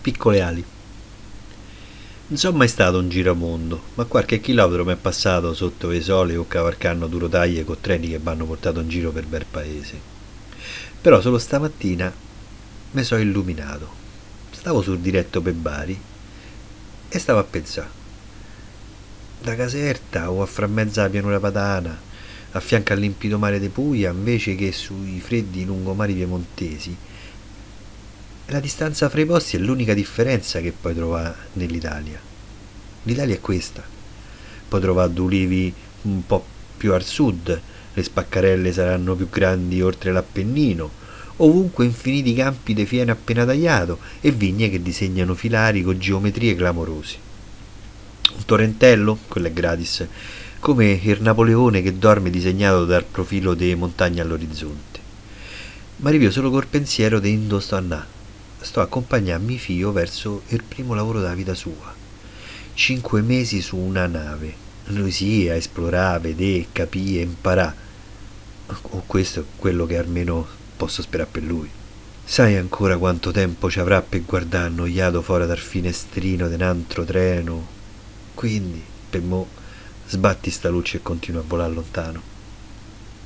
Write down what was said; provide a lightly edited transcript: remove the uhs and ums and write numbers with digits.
piccole ali. Non sono mai stato un giramondo, ma qualche chilometro mi è passato sotto le sole o cavalcando due rotaie con treni che mi hanno portato in giro per bel paese. Però solo stamattina mi sono illuminato. Stavo sul diretto per Bari e stavo a pensare, da Caserta o a fra mezza la pianura padana, a fianco al limpido mare di Puglia, invece che sui freddi lungomari piemontesi, la distanza fra i posti è l'unica differenza che puoi trovare nell'Italia. L'Italia è questa. Puoi trovare due ulivi un po' più al sud, le spaccarelle saranno più grandi oltre l'Appennino, ovunque infiniti campi di fieno appena tagliato e vigne che disegnano filari con geometrie clamorose. Un torrentello, quello è gratis, come il Napoleone che dorme disegnato dal profilo delle montagne all'orizzonte. Ma arrivo solo col pensiero di dove sto andando. Sto accompagnando mio figlio verso il primo lavoro della vita sua. 5 mesi su una nave. Lui sì, a esplorare, vedere, capire, imparare. O questo è quello che almeno posso sperare per lui. Sai ancora quanto tempo ci avrà per guardare annoiato fuori dal finestrino di un altro treno? Quindi, per mo', sbatti sta luce e continua a volare lontano.